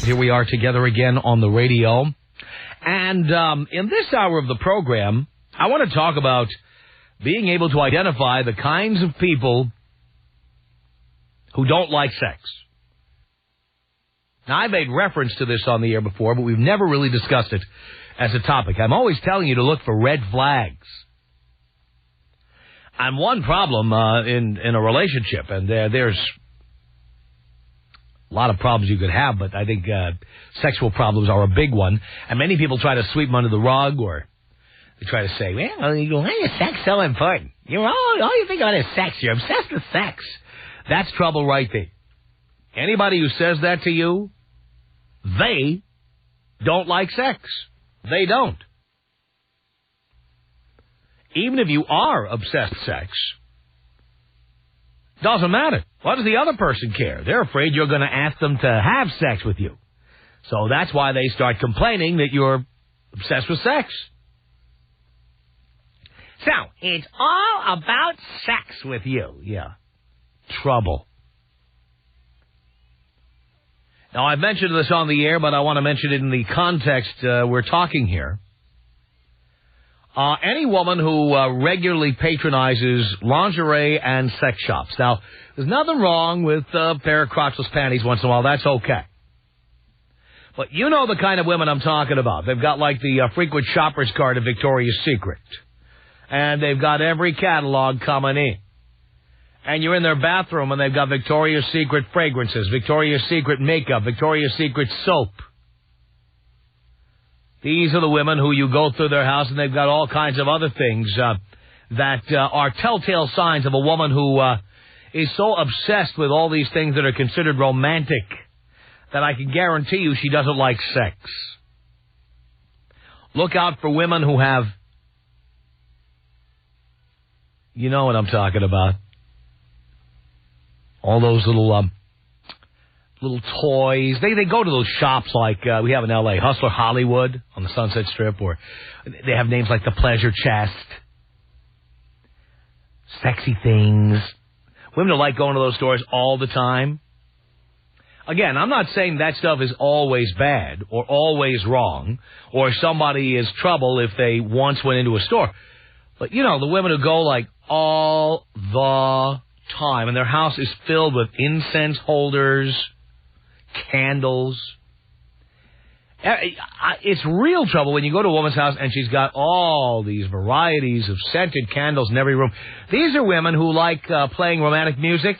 Here we are together again on the radio. And in this hour of the program, I want to talk about being able to identify the kinds of people who don't like sex. Now, I made reference to this on the air before, but we've never really discussed it as a topic. I'm always telling you to look for red flags. And one problem in a relationship, and there's a lot of problems you could have, but I think sexual problems are a big one. And many people try to sweep them under the rug, or they try to say, well, why is sex so important? All you think about is sex. You're obsessed with sex. That's trouble right there. Anybody who says that to you, they don't like sex. They don't. Even if you are obsessed with sex, doesn't matter. What does the other person care? They're afraid you're going to ask them to have sex with you. So that's why they start complaining that you're obsessed with sex. So, it's all about sex with you. Yeah. Trouble. Now, I've mentioned this on the air, but I want to mention it in the context we're talking here. Any woman who regularly patronizes lingerie and sex shops. Now, there's nothing wrong with a pair of crotchless panties once in a while. That's okay. But you know the kind of women I'm talking about. They've got like the frequent shopper's card of Victoria's Secret. And they've got every catalog coming in. And you're in their bathroom and they've got Victoria's Secret fragrances, Victoria's Secret makeup, Victoria's Secret soap. These are the women who you go through their house and they've got all kinds of other things that are telltale signs of a woman who is so obsessed with all these things that are considered romantic that I can guarantee you she doesn't like sex. Look out for women who have, you know what I'm talking about, all those little toys. They go to those shops like we have in L.A., Hustler Hollywood on the Sunset Strip, or they have names like the Pleasure Chest, Sexy Things. Women who like going to those stores all the time. Again, I'm not saying that stuff is always bad or always wrong, or somebody is trouble if they once went into a store. But, you know, the women who go like all the time, and their house is filled with incense holders, candles. It's real trouble when you go to a woman's house and she's got all these varieties of scented candles in every room. These are women who like playing romantic music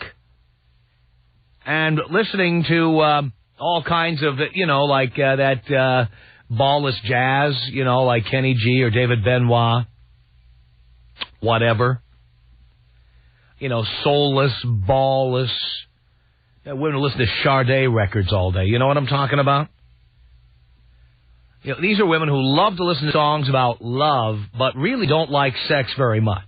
and listening to all kinds of, like that ballless jazz, like Kenny G or David Benoit, whatever. Soulless, ballless. Women who listen to Sade records all day. You know what I'm talking about? These are women who love to listen to songs about love, but really don't like sex very much.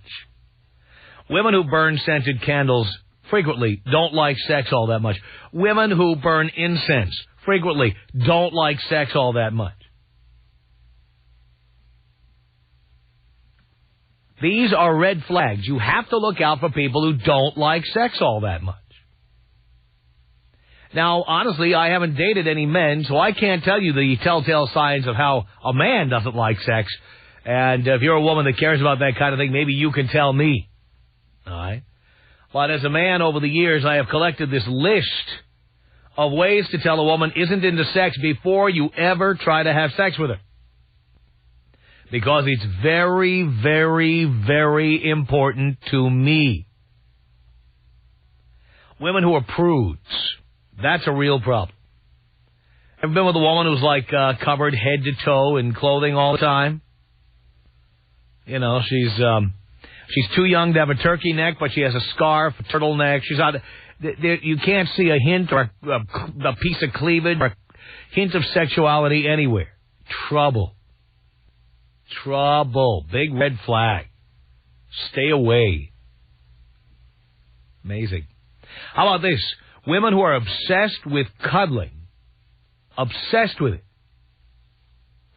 Women who burn scented candles frequently don't like sex all that much. Women who burn incense frequently don't like sex all that much. These are red flags. You have to look out for people who don't like sex all that much. Now, honestly, I haven't dated any men, so I can't tell you the telltale signs of how a man doesn't like sex. And if you're a woman that cares about that kind of thing, maybe you can tell me. All right? But as a man over the years, I have collected this list of ways to tell a woman isn't into sex before you ever try to have sex with her. Because it's very, very, very important to me. Women who are prudes. That's a real problem. Ever been with a woman who's like covered head to toe in clothing all the time? She's too young to have a turkey neck, but she has a scarf, a turtleneck. She's out. You can't see a hint or a piece of cleavage or a hint of sexuality anywhere. Trouble. Big red flag. Stay away. Amazing. How about this? Women who are obsessed with cuddling. Obsessed with it.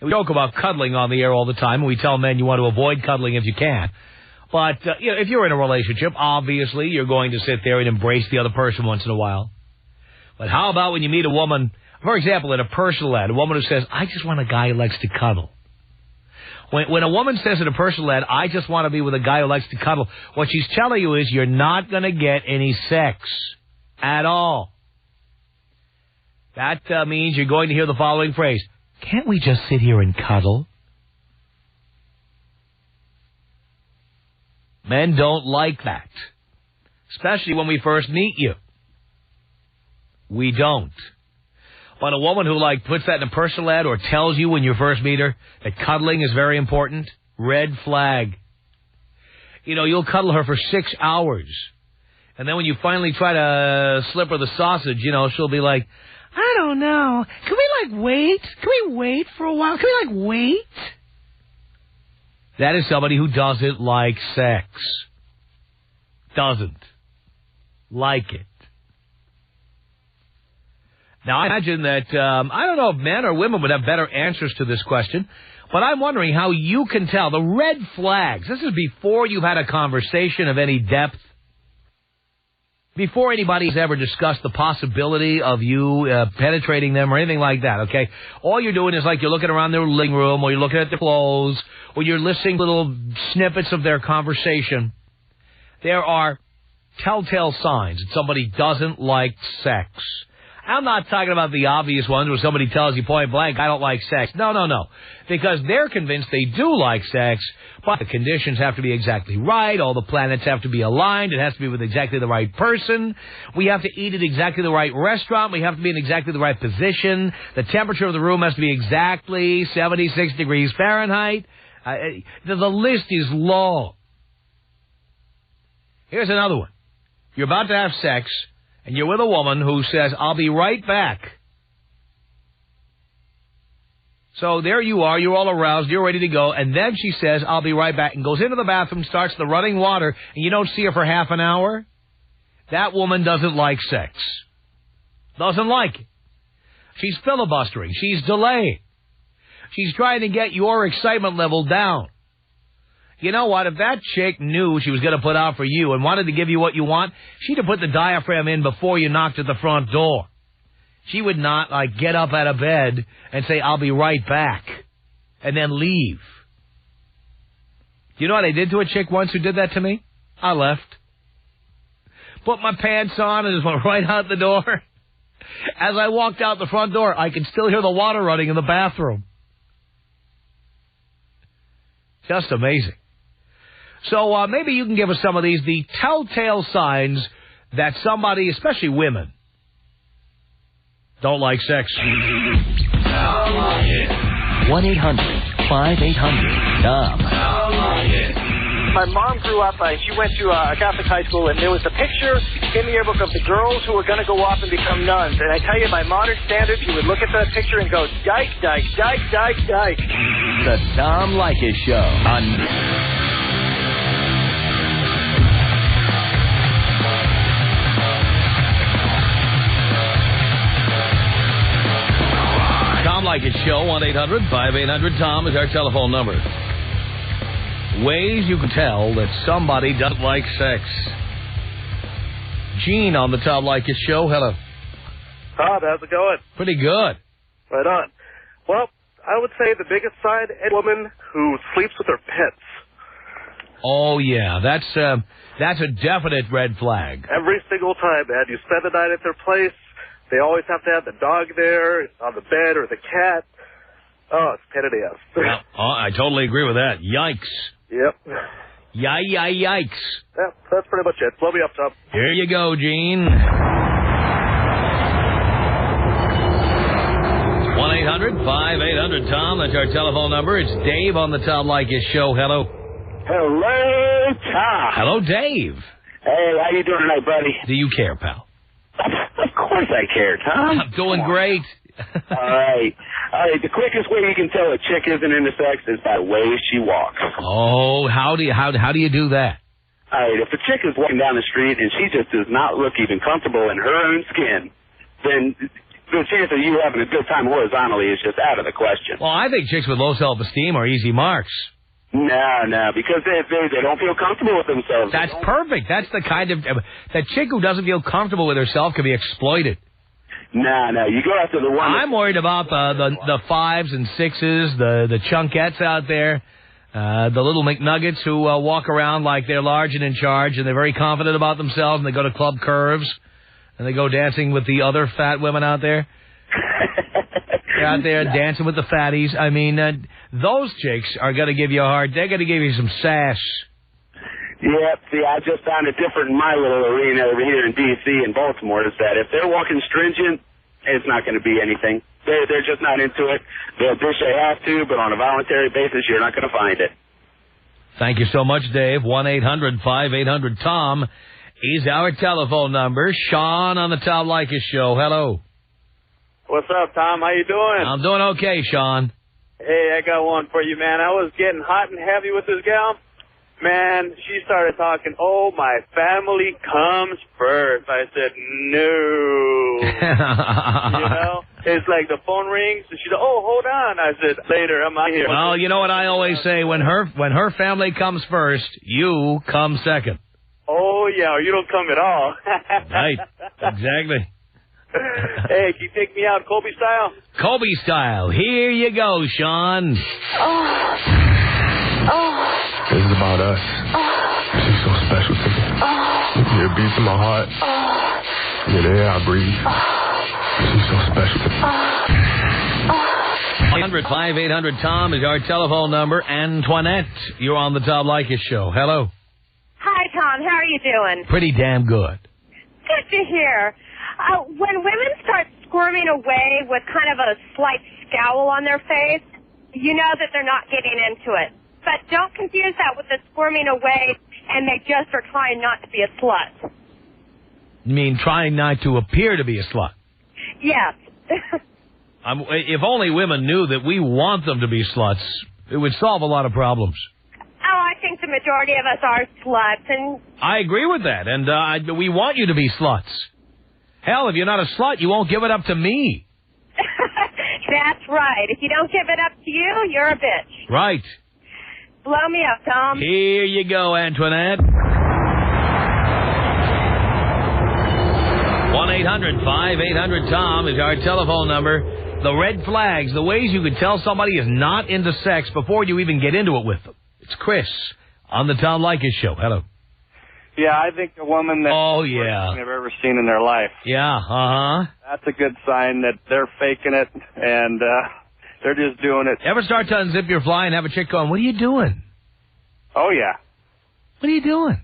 We joke about cuddling on the air all the time, and we tell men you want to avoid cuddling if you can. But if you're in a relationship, obviously you're going to sit there and embrace the other person once in a while. But how about when you meet a woman For example, in a personal ad, a woman who says, I just want a guy who likes to cuddle. When a woman says in a personal ad, I just want to be with a guy who likes to cuddle, what she's telling you is you're not going to get any sex at all. That means you're going to hear the following phrase, can't we just sit here and cuddle? Men don't like that, especially when we first meet you. We don't. But a woman who, puts that in a personal ad or tells you when you first meet her that cuddling is very important, red flag. You'll cuddle her for 6 hours. And then when you finally try to slip her the sausage, she'll be like, I don't know. Can we, wait? Can we wait for a while? Can we, wait? That is somebody who doesn't like sex. Doesn't like it. Now, I imagine that, I don't know if men or women would have better answers to this question, but I'm wondering how you can tell the red flags. This is before you've had a conversation of any depth, before anybody's ever discussed the possibility of you penetrating them or anything like that, okay? All you're doing is you're looking around their living room, or you're looking at their clothes, or you're listening to little snippets of their conversation. There are telltale signs that somebody doesn't like sex. I'm not talking about the obvious ones where somebody tells you point blank, I don't like sex. No. Because they're convinced they do like sex, but the conditions have to be exactly right. All the planets have to be aligned. It has to be with exactly the right person. We have to eat at exactly the right restaurant. We have to be in exactly the right position. The temperature of the room has to be exactly 76 degrees Fahrenheit. The list is long. Here's another one. You're about to have sex, and you're with a woman who says, I'll be right back. So there you are, you're all aroused, you're ready to go, and then she says, I'll be right back, and goes into the bathroom, starts the running water, and you don't see her for half an hour. That woman doesn't like sex. Doesn't like it. She's filibustering. She's delaying. She's trying to get your excitement level down. You know what? If that chick knew she was going to put out for you and wanted to give you what you want, she'd have put the diaphragm in before you knocked at the front door. She would not, get up out of bed and say, I'll be right back, and then leave. You know what I did to a chick once who did that to me? I left. Put my pants on and just went right out the door. As I walked out the front door, I could still hear the water running in the bathroom. Just amazing. So maybe you can give us some of these, the telltale signs that somebody, especially women, don't like sex. 1-800-5800-TOM. My mom grew up, she went to a Catholic high school, and there was a picture in the yearbook of the girls who were going to go off and become nuns. And I tell you, by modern standards, you would look at that picture and go, dyke, dyke, dyke, dyke, dyke. The Tom Leykis Show on... Leykis Show, 1-800-5800-TOM is our telephone number. Ways you can tell that somebody doesn't like sex. Gene on the Tom Leykis Show. Hello. Todd, how's it going? Pretty good. Right on. Well, I would say the biggest sign, a woman who sleeps with her pets. Oh, yeah. That's a definite red flag. Every single time, man. You spend the night at their place. They always have to have the dog there on the bed or the cat. Oh, it's pain in the ass. Yeah, I totally agree with that. Yikes. Yep. Yikes. Yeah, that's pretty much it. Blow me up, Tom. Here you go, Gene. 1-800-5800-TOM. That's our telephone number. It's Dave on the Tom Leykis Show. Hello. Hello, Tom. Hello, Dave. Hey, how you doing tonight, buddy? Do you care, pal? Of course I care, Tom. I'm doing great. All right. The quickest way you can tell a chick isn't into sex is by the way she walks. Oh, how do you do that? All right. If a chick is walking down the street and she just does not look even comfortable in her own skin, then the chance of you having a good time horizontally is just out of the question. Well, I think chicks with low self-esteem are easy marks. No, because they don't feel comfortable with themselves. That's perfect. That's the kind of... That chick who doesn't feel comfortable with herself can be exploited. No, you go after the one. I'm worried about the 5s and 6s, the chunkettes out there, the little McNuggets who walk around like they're large and in charge, and they're very confident about themselves, and they go to Club Curves, and they go dancing with the other fat women out there. They're out there dancing with the fatties. I mean, those chicks are going to give you a hard... They're going to give you some sass. Yeah, see, I just found it different in my little arena over here in D.C. and Baltimore, is that if they're walking stringent, it's not going to be anything. They're just not into it. They'll wish they have to, but on a voluntary basis, you're not going to find it. Thank you so much, Dave. 1-800-5800-TOM is our telephone number. Sean on the Tom Leykis Show. Hello. What's up, Tom? How you doing? I'm doing okay, Sean. Hey, I got one for you, man. I was getting hot and heavy with this gal. Man, she started talking, oh, my family comes first. I said, no. You know? It's like the phone rings, and she said, oh, hold on. I said, later, I'm out here. Well, you know what I always say? When her family comes first, you come second. Oh, yeah, or you don't come at all. Right. Exactly. Hey, can you take me out Kobe style? Kobe style. Here you go, Sean. This is about us. She's so special to me. Yeah, it beats in my heart. Yeah, the air I breathe. She's so special to me. 1-800-5800-TOM is our telephone number. Antoinette, you're on the Tom Leykis Show. Hello. Hi, Tom. How are you doing? Pretty damn good. Good to hear. When women start squirming away with kind of a slight scowl on their face, you know that they're not getting into it. But don't confuse that with the squirming away and they just are trying not to be a slut. You mean trying not to appear to be a slut? Yes. If only women knew that we want them to be sluts, it would solve a lot of problems. Oh, I think the majority of us are sluts. And I agree with that, and we want you to be sluts. Hell, if you're not a slut, you won't give it up to me. That's right. If you don't give it up to you, you're a bitch. Right. Blow me up, Tom. Here you go, Antoinette. 1-800-5800-TOM is our telephone number. The red flags, the ways you could tell somebody is not into sex before you even get into it with them. It's Chris on the Tom Leykis Show. Hello. Yeah, I think a woman that they've ever seen in their life. Yeah, uh-huh. That's a good sign that they're faking it and they're just doing it. Ever start to unzip your fly and have a chick going, what are you doing? Oh, yeah. What are you doing?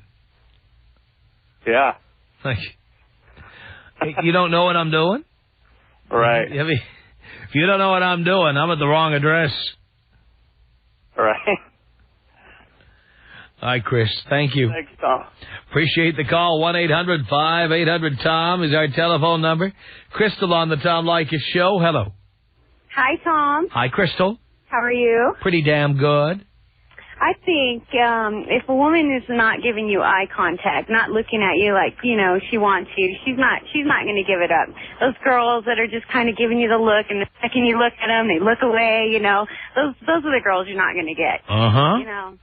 Yeah. Like, you don't know what I'm doing? Right. I mean, if you don't know what I'm doing, I'm at the wrong address. Right. Hi, Chris. Thank you. Thanks, Tom. Appreciate the call. 1-800-5800-TOM is our telephone number. Crystal on the Tom Leykis Show. Hello. Hi, Tom. Hi, Crystal. How are you? Pretty damn good. I think if a woman is not giving you eye contact, not looking at you like, you know, she wants you, she's not going to give it up. Those girls that are just kind of giving you the look, and the second you look at them, they look away, you know, those are the girls you're not going to get. Uh-huh. You know,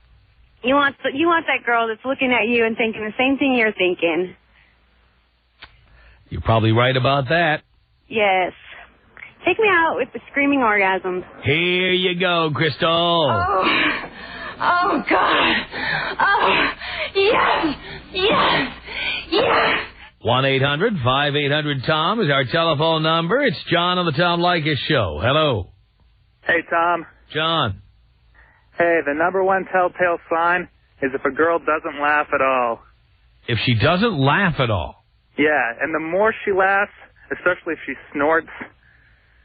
you want that girl that's looking at you and thinking the same thing you're thinking. You're probably right about that. Yes. Take me out with the screaming orgasms. Here you go, Crystal. Oh, God. Oh, yes, yes, yes. 1-800-5800-TOM is our telephone number. It's John on the Tom Leykis Show. Hello. Hey, Tom. John. Hey, the number one telltale sign is if a girl doesn't laugh at all. If she doesn't laugh at all. Yeah, and the more she laughs, especially if she snorts,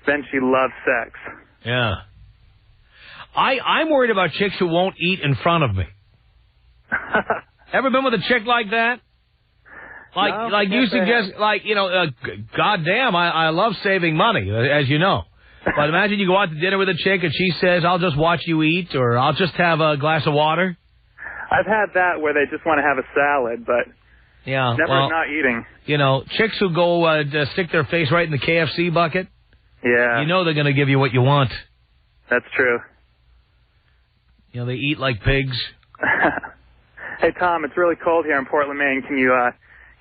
then she loves sex. Yeah. I'm worried about chicks who won't eat in front of me. Ever been with a chick like that? Like you suggest, like, you know, goddamn, I love saving money, as you know. But imagine you go out to dinner with a chick and she says, I'll just watch you eat, or I'll just have a glass of water. I've had that where they just want to have a salad, but never not eating. You know, chicks who go stick their face right in the KFC bucket, yeah, you know they're going to give you what you want. That's true. You know, they eat like pigs. Hey, Tom, it's really cold here in Portland, Maine. Can you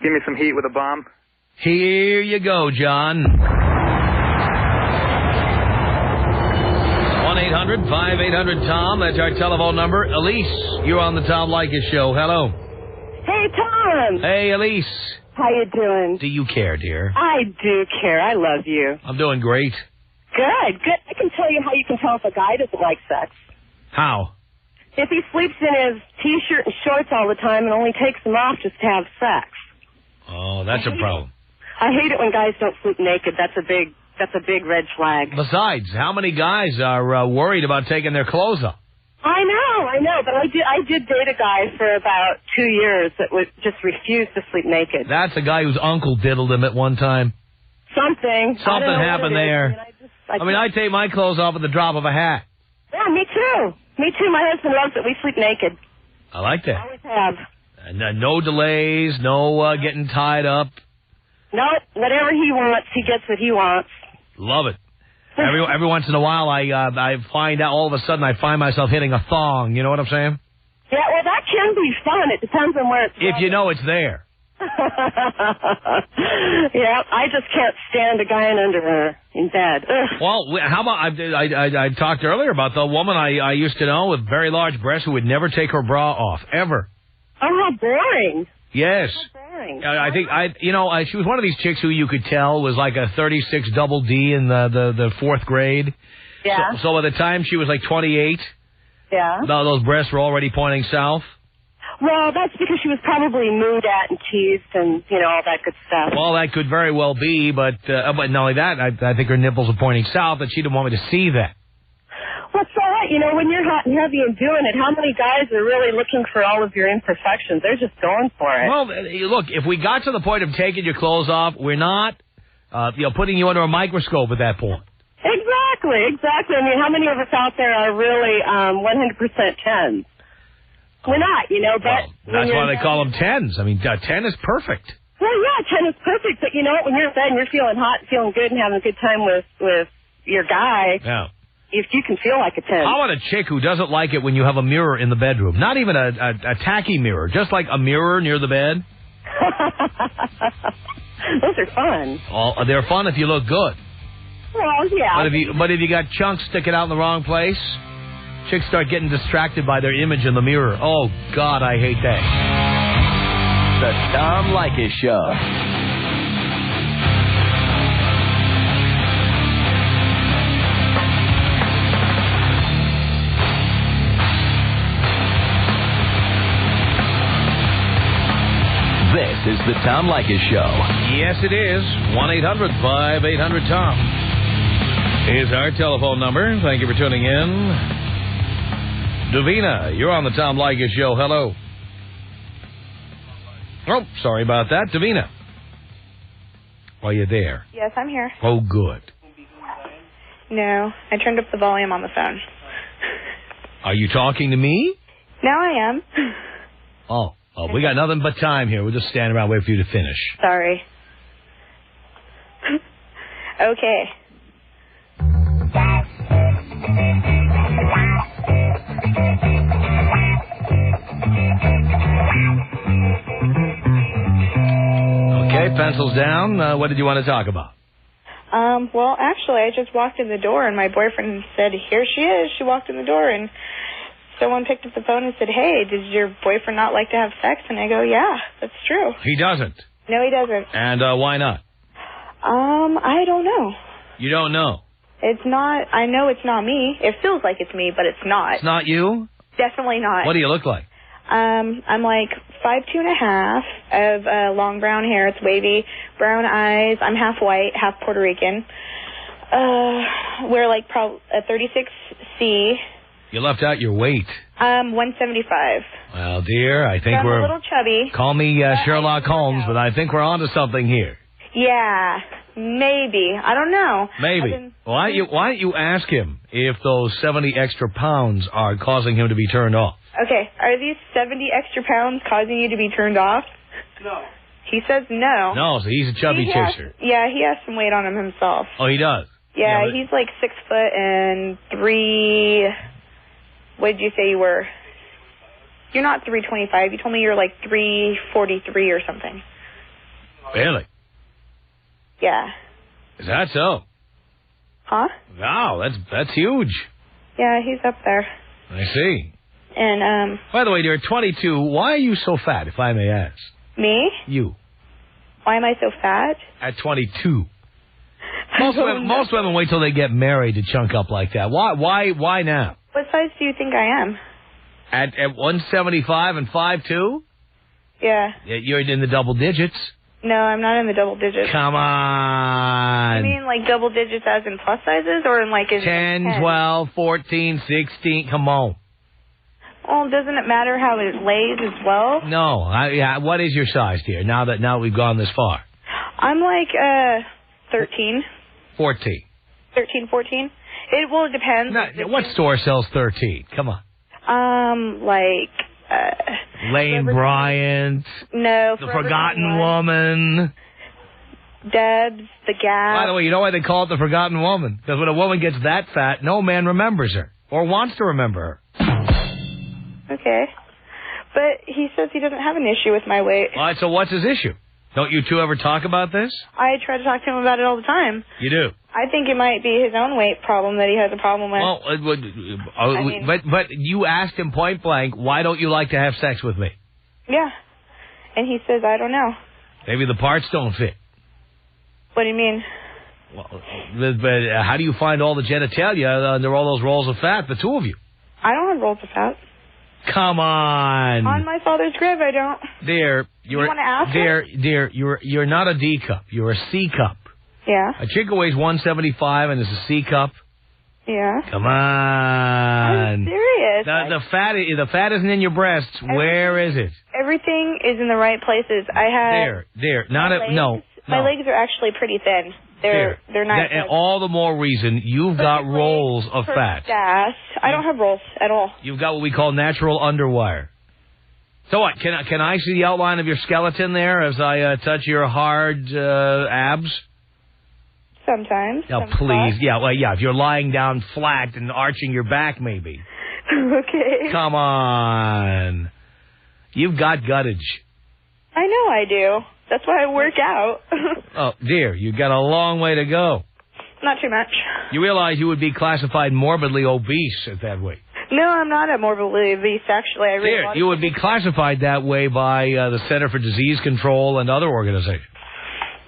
give me some heat with a bomb? Here you go, John. 1-800-5800-TOM. That's our telephone number. Elise, you're on the Tom Leykis Show. Hello. Hey, Tom. Hey, Elise. How you doing? Do you care, dear? I do care. I love you. I'm doing great. Good. I can tell you how you can tell if a guy doesn't like sex. How? If he sleeps in his T-shirt and shorts all the time and only takes them off just to have sex. Oh, that's a problem. I hate it when guys don't sleep naked. That's a big red flag. Besides, how many guys are worried about taking their clothes off? I know, but I did date a guy for about 2 years that would just refuse to sleep naked. That's a guy whose uncle diddled him at one time. Something happened there. I mean, I take my clothes off at the drop of a hat. Yeah, me too. My husband loves it. We sleep naked. I like that. Always have. And no delays, no getting tied up. No, whatever he wants, he gets what he wants. Love it. Every once in a while, I find out, all of a sudden, I find myself hitting a thong. You know what I'm saying? Yeah, well, that can be fun. It depends on where it's If you know it's there. Yeah, I just can't stand a guy in underwear in bed. Ugh. Well, how about, I talked earlier about the woman I used to know with very large breasts who would never take her bra off, ever. Oh, how boring. Yes. How boring. I think, she was one of these chicks who you could tell was like a 36 double D in the fourth grade. Yeah. So by the time she was like 28, yeah, those breasts were already pointing south. Well, that's because she was probably mooed at and teased and, all that good stuff. Well, that could very well be, but not only that, I think her nipples are pointing south, and she didn't want me to see that. Well, so what? When you're hot and heavy and doing it, how many guys are really looking for all of your imperfections? They're just going for it. Well, look, if we got to the point of taking your clothes off, we're not, putting you under a microscope at that point. Exactly. I mean, how many of us out there are really 100% 10s? We're not, but... Well, that's why they call them 10s. I mean, 10 is perfect. Well, yeah, 10 is perfect, but when you're in bed and you're feeling hot, feeling good, and having a good time with your guy... Yeah. If you can feel like a 10. How about a chick who doesn't like it when you have a mirror in the bedroom? Not even a tacky mirror, just like a mirror near the bed. Those are fun. Oh, they're fun if you look good. Well, yeah. But if you got chunks sticking out in the wrong place, chicks start getting distracted by their image in the mirror. Oh, God, I hate that. The Tom Leykis Show. This is the Tom Leykis Show. Yes, it is. 1-800-5800-TOM is our telephone number. Thank you for tuning in. Davina, you're on the Tom Leykis Show. Hello. Oh, sorry about that. Davina. Are you there? Yes, I'm here. Oh, good. No, I turned up the volume on the phone. Are you talking to me? Now I am. Oh, we got nothing but time here. We'll just stand around wait for you to finish. Sorry. Okay. Okay, pencils down. What did you want to talk about? Well, actually, I just walked in the door, and my boyfriend said, "Here she is." She walked in the door, and someone picked up the phone and said, "Hey, does your boyfriend not like to have sex?" And I go, "Yeah, that's true." He doesn't. No, he doesn't. And why not? I don't know. You don't know? It's not. I know it's not me. It feels like it's me, but it's not. It's not you? Definitely not. What do you look like? I'm like 5'2.5", of long brown hair. It's wavy, brown eyes. I'm half white, half Puerto Rican. We're like a 36C. You left out your weight. 175. Well, dear, I think I'm we're a little chubby. Call me Sherlock Holmes, but I think we're onto something here. Yeah, maybe. I don't know. Maybe. Why don't you ask him if those 70 extra pounds are causing him to be turned off? Okay, are these 70 extra pounds causing you to be turned off? No. He says no. No, so he's a chubby chaser. Yeah, he has some weight on him himself. Oh, he does? Yeah, he's like 6 foot and 3... What did you say you were? You're not 325. You told me you're like 343 or something. Really? Yeah. Is that so? Huh? Wow, that's huge. Yeah, he's up there. I see. And, By the way, dear, 22, why are you so fat, if I may ask? Me? You. Why am I so fat? At 22. Most women wait till they get married to chunk up like that. Why now? What size do you think I am? At 175 and 5'2"? Yeah. You're in the double digits. No, I'm not in the double digits. Come on. You mean like double digits as in plus sizes or in like... 10, 12, 14, 16, come on. Well, doesn't it matter how it lays as well? No. What is your size, dear, now we've gone this far? I'm like 13. 14. 13, 14. It depends. What store sells 13? Come on. Lane Bryant. No. The Forgotten Woman. Debs, The Gap. By the way, you know why they call it the Forgotten Woman? Because when a woman gets that fat, no man remembers her or wants to remember her. Okay. But he says he doesn't have an issue with my weight. All right, so what's his issue? Don't you two ever talk about this? I try to talk to him about it all the time. You do? I think it might be his own weight problem that he has a problem with. Well, but you asked him point blank, why don't you like to have sex with me? Yeah. And he says, I don't know. Maybe the parts don't fit. What do you mean? Well, but how do you find all the genitalia under all those rolls of fat, the two of you? I don't have rolls of fat. Come on. On my father's grave, I don't. Dear, you want to ask him? Dear, you're not a D cup. You're a C cup. Yeah. A chick weighs 175 and is a C cup. Yeah. Come on. I'm serious. The fat isn't in your breasts. Where is it? Everything is in the right places. I have. No. My legs are actually pretty thin. They're not. And all the more reason you've got rolls of fat. Gas. I don't have rolls at all. You've got what we call natural underwire. So what? Can I see the outline of your skeleton there as I touch your hard abs? Sometimes. Oh, please. Yeah, if you're lying down flat and arching your back, maybe. Okay. Come on. You've got guttage. I know I do. That's why I work out. Oh, dear, you've got a long way to go. Not too much. You realize you would be classified morbidly obese at that weight. No, I'm not a morbidly obese, actually. You would be classified that way by the Center for Disease Control and other organizations.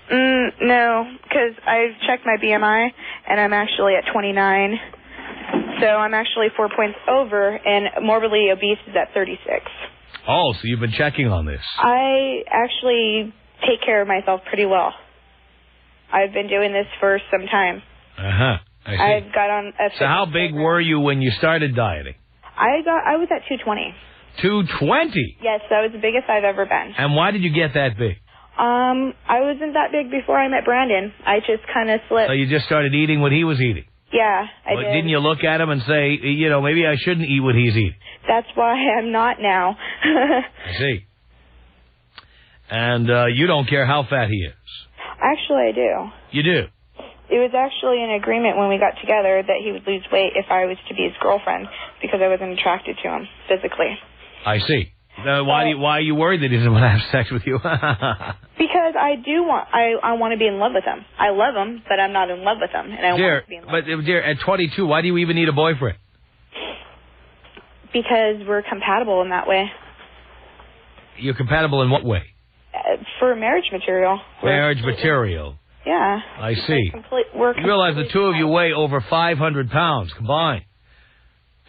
No, because I've checked my BMI, and I'm actually at 29. So I'm actually 4 points over, and morbidly obese is at 36. Oh, so you've been checking on this. I actually take care of myself pretty well. I've been doing this for some time. I see. I've got on a... So how big were you when you started dieting? I was at 220. 220? Yes, that was the biggest I've ever been. And why did you get that big? I wasn't that big before I met Brandon. I just kind of slipped. So you just started eating what he was eating? Yeah, I did. Didn't you look at him and say, maybe I shouldn't eat what he's eating? That's why I'm not now. I see. And you don't care how fat he is? Actually, I do. You do? It was actually an agreement when we got together that he would lose weight if I was to be his girlfriend because I wasn't attracted to him physically. I see. Why are you worried that he doesn't want to have sex with you? Because I want to be in love with him. I love him, but I'm not in love with him, and I want to be in love. But dear, at 22, why do you even need a boyfriend? Because we're compatible in that way. You're compatible in what way? For marriage material. Marriage material. Yeah. I see. You realize the two of you weigh over 500 pounds combined.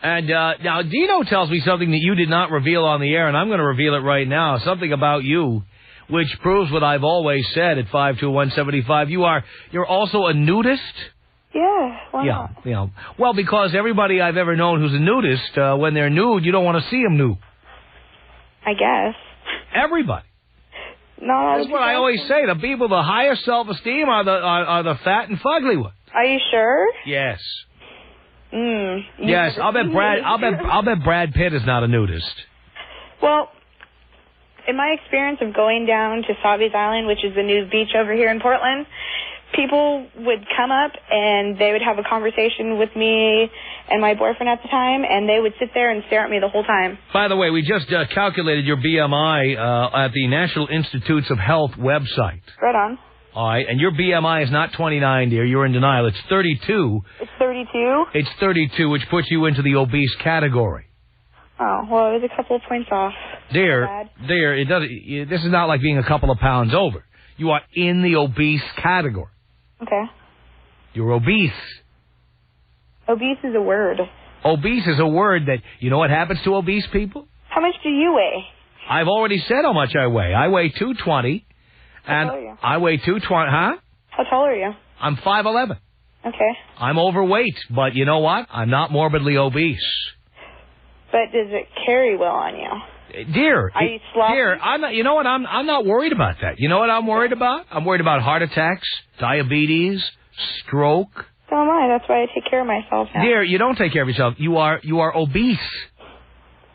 And now Dino tells me something that you did not reveal on the air, and I'm going to reveal it right now. Something about you, which proves what I've always said at 5'2", 175. You're also a nudist? Yeah. Why not? Yeah. Well, because everybody I've ever known who's a nudist, when they're nude, you don't want to see them nude. I guess. Everybody. No. That's what I always say. The people with the highest self-esteem are the fat and fugly ones. Are you sure? Yes. Yes, I'll bet Brad Pitt is not a nudist. Well, in my experience of going down to Savi's Island, which is the nude beach over here in Portland, people would come up and they would have a conversation with me and my boyfriend at the time, and they would sit there and stare at me the whole time. By the way, we just calculated your BMI at the National Institutes of Health website. Right on. All right, and your BMI is not 29, dear. You're in denial. It's 32. It's 32? It's 32, which puts you into the obese category. Oh, well, it was a couple of points off. Dear, this is not like being a couple of pounds over. You are in the obese category. Okay. You're obese. Obese is a word. Obese is a word that, you know what happens to obese people? How much do you weigh? I've already said how much I weigh. I weigh 220. How tall are you? I weigh 220, huh? How tall are you? I'm 5'11". Okay. I'm overweight, but you know what? I'm not morbidly obese. But does it carry well on you? Dear, are you sloppy? Dear, I'm not. You know what? I'm not worried about that. You know what I'm worried about? I'm worried about heart attacks, diabetes, stroke. So am I. That's why I take care of myself now. Dear, you don't take care of yourself. You are obese.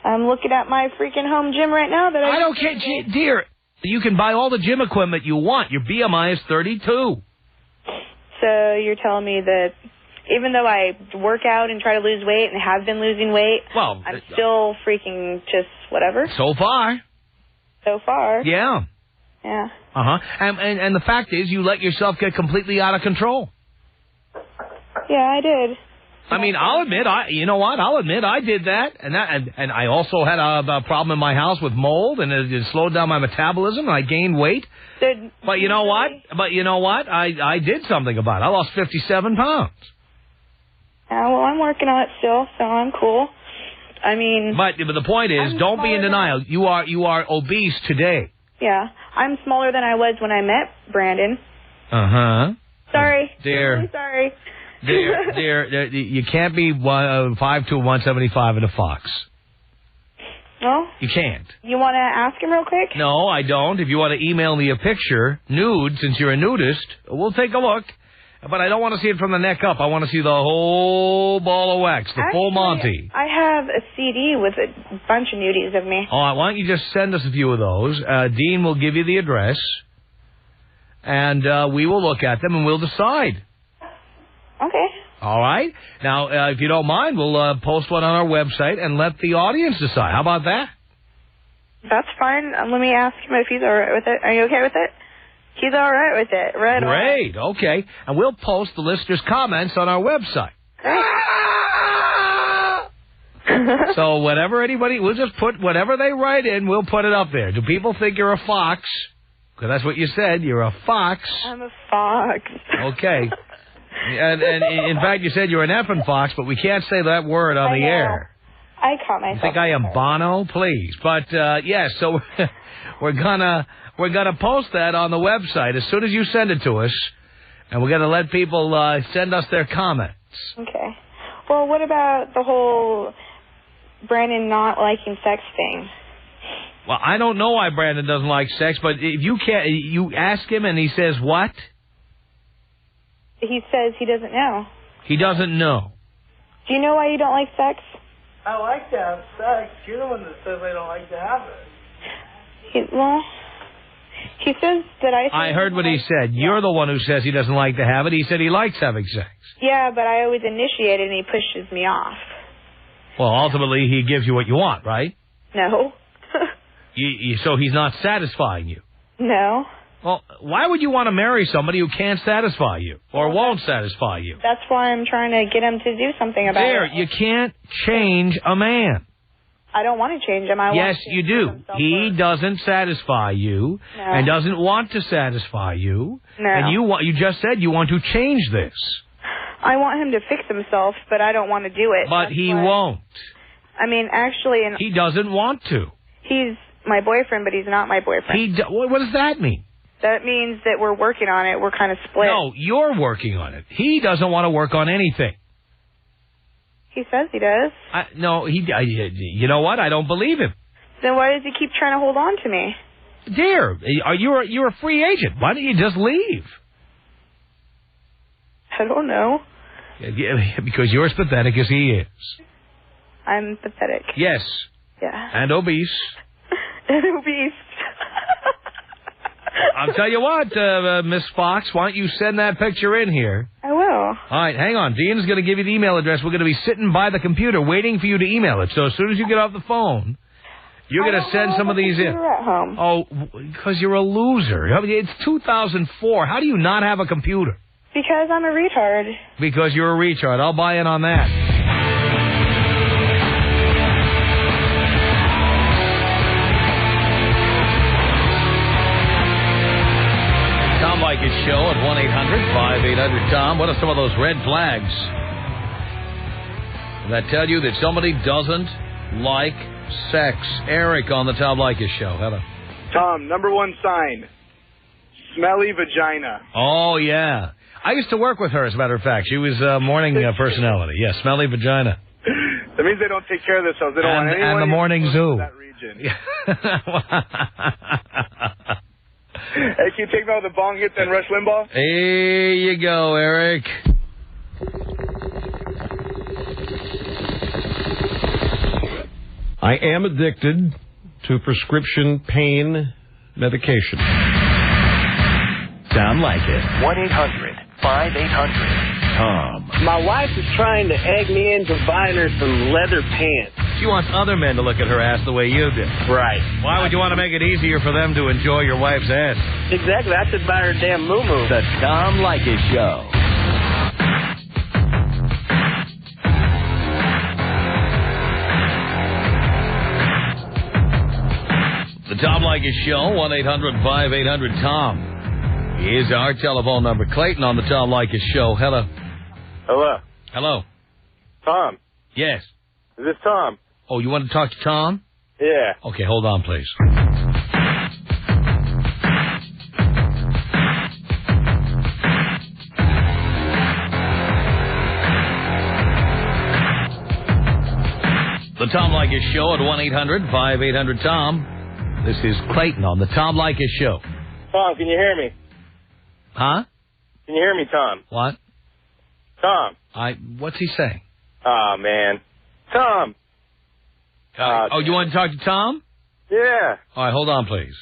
I'm looking at my freaking home gym right now. I don't care, dear. You can buy all the gym equipment you want. Your BMI is 32. So you're telling me that even though I work out and try to lose weight and have been losing weight, well, I'm still freaking just whatever? So far. So far? Yeah. Yeah. Uh-huh. And the fact is, you let yourself get completely out of control. Yeah, I did. I mean, I'll admit, I did that, and I also had a problem in my house with mold, and it slowed down my metabolism, and I gained weight. But you know what? I did something about it. I lost 57 pounds. Yeah, well, I'm working on it still, so I'm cool. I mean... But the point is, don't be in denial. You are obese today. Yeah. I'm smaller than I was when I met Brandon. Uh-huh. Sorry. Dear. I'm sorry. Dear, you can't be 5'2", 175 in a fox. No? You can't. You want to ask him real quick? No, I don't. If you want to email me a picture, nude, since you're a nudist, we'll take a look. But I don't want to see it from the neck up. I want to see the whole ball of wax, the full Monty. I have a CD with a bunch of nudies of me. All right, why don't you just send us a few of those? Dean will give you the address, and we will look at them, and we'll decide. Okay. All right. Now, if you don't mind, we'll post one on our website and let the audience decide. How about that? That's fine. Let me ask him if he's all right with it. Are you okay with it? He's all right with it. Right on. Great. Okay. And we'll post the listeners' comments on our website. So we'll just put whatever they write in, we'll put it up there. Do people think you're a fox? Because that's what you said. You're a fox. I'm a fox. Okay. And in fact, you said you're an effing fox, but we can't say that word on the air. I caught myself. You think I am Bono? Please. But, yes, so we're gonna post that on the website as soon as you send it to us, and we're gonna let people send us their comments. Okay. Well, what about the whole Brandon not liking sex thing? Well, I don't know why Brandon doesn't like sex, but if you ask him and he says what? He says he doesn't know. He doesn't know. Do you know why you don't like sex? I like to have sex. You're the one that says I don't like to have it. He says that I heard what he said. You're the one who says he doesn't like to have it. He said he likes having sex. Yeah, but I always initiate it and he pushes me off. Well, ultimately, he gives you what you want, right? No. So he's not satisfying you? No. Well, why would you want to marry somebody who can't satisfy you or won't satisfy you? That's why I'm trying to get him to do something about it. You can't change a man. I don't want to change him. Yes, you do. He doesn't satisfy you and doesn't want to satisfy you. No. And you just said you want to change this. I want him to fix himself, but I don't want to do it. But he won't. I mean, actually... He doesn't want to. He's my boyfriend, but he's not my boyfriend. What does that mean? That means that we're working on it. We're kind of split. No, you're working on it. He doesn't want to work on anything. He says he does. No, you know what? I don't believe him. Then why does he keep trying to hold on to me? Dear, you're a free agent. Why don't you just leave? I don't know. Because you're as pathetic as he is. I'm pathetic. Yes. Yeah. And obese. And obese. I'll tell you what, Miss Fox, why don't you send that picture in here? I will. All right, hang on. Dean's going to give you the email address. We're going to be sitting by the computer waiting for you to email it. So as soon as you get off the phone, You're going to send some of these in. At home. Oh, because you're a loser. I mean, it's 2004. How do you not have a computer? Because I'm a retard. Because you're a retard. I'll buy in on that. Tom Leykis Show at 1-800-5800-TOM. What are some of those red flags that tell you that somebody doesn't like sex? Eric on the Tom Leykis Show. Hello. Tom, number one sign. Smelly vagina. Oh, yeah. I used to work with her, as a matter of fact. She was a morning personality. Yeah, smelly vagina. That means they don't take care of themselves. They don't want anyone and the morning zoo. That region. Hey, can you take me out with the bong hits and Rush Limbaugh? Here you go, Eric. I am addicted to prescription pain medication. Tom Leykis. 1-800-5800-TOM. My wife is trying to egg me into buying her some leather pants. She wants other men to look at her ass the way you do. Right. Why would you want to make it easier for them to enjoy your wife's ass? Exactly. I should buy her a damn moo-moo. The Tom Leykis Show. The Tom Leykis Show, 1-800-5800-TOM is our telephone number. Clayton on the Tom Leykis Show. Hello. Hello. Hello. Tom. Yes. Is this Tom? Oh, you want to talk to Tom? Yeah. Okay, hold on, please. The Tom Leykis Show at 1-800-5800-TOM. This is Clayton on the Tom Leykis Show. Tom, can you hear me? Huh? Can you hear me, Tom? What? Tom. What's he saying? Oh, man. Tom. Oh, you want to talk to Tom? Yeah. All right, hold on, please.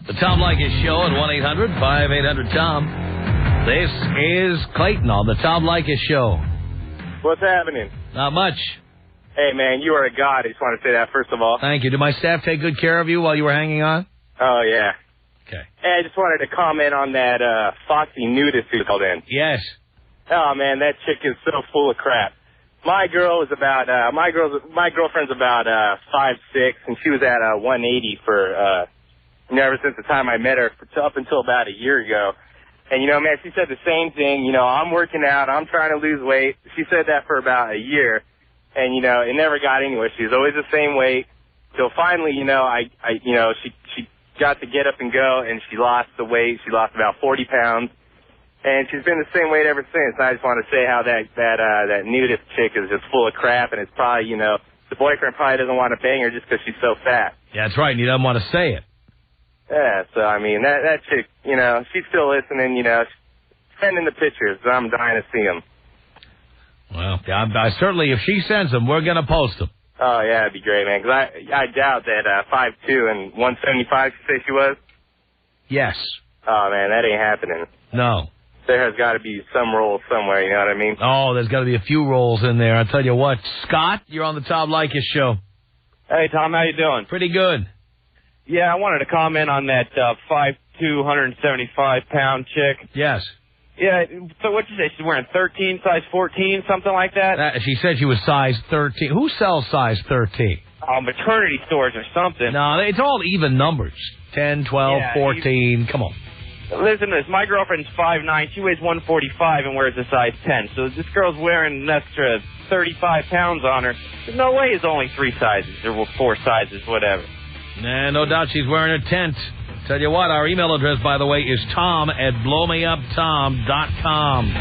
The Tom Leykis Show at 1-800-5800-TOM. This is Clayton on the Tom Leykis Show. What's happening? Not much. Hey, man, you are a god. I just want to say that, first of all. Thank you. Did my staff take good care of you while you were hanging on? Oh, yeah. Okay. Hey, I just wanted to comment on that Foxy nudist who called in. Yes. Oh, man, that chick is so full of crap. My girl is about, my girlfriend's about 5'6", and she was at 180 for, ever since the time I met her, up until about a year ago. And, man, she said the same thing. I'm working out. I'm trying to lose weight. She said that for about a year. And, it never got anywhere. She was always the same weight. So finally, she got to get up and go, and she lost the weight. She lost about 40 pounds. And she's been the same weight ever since. And I just want to say how that nudist chick is just full of crap. And it's probably, the boyfriend probably doesn't want to bang her just because she's so fat. Yeah, that's right. And he doesn't want to say it. Yeah, so, I mean, that chick, she's still listening, sending the pictures. I'm dying to see them. Well, I certainly, if she sends them, we're going to post them. Oh, yeah, that'd be great, man, because I doubt that 5'2" and 175, you say she was? Yes. Oh, man, that ain't happening. No. There has got to be some role somewhere, you know what I mean? Oh, there's got to be a few roles in there. I'll tell you what. Scott, you're on the Tom Leykis Show. Hey, Tom, how you doing? Pretty good. Yeah, I wanted to comment on that 5'2", 175-pound chick. Yes. Yeah, so what'd you say? She's wearing 13, size 14, something like that? She said she was size 13. Who sells size 13? Maternity stores or something. No, it's all even numbers. 10, 12, 14. Come on. Listen to this. My girlfriend's 5'9". She weighs 145 and wears a size 10. So this girl's wearing an extra 35 pounds on her. There's no way it's only 3 sizes or 4 sizes, whatever. Nah, no doubt she's wearing a tent. Tell you what, our email address, by the way, is tom@blowmeuptom.com.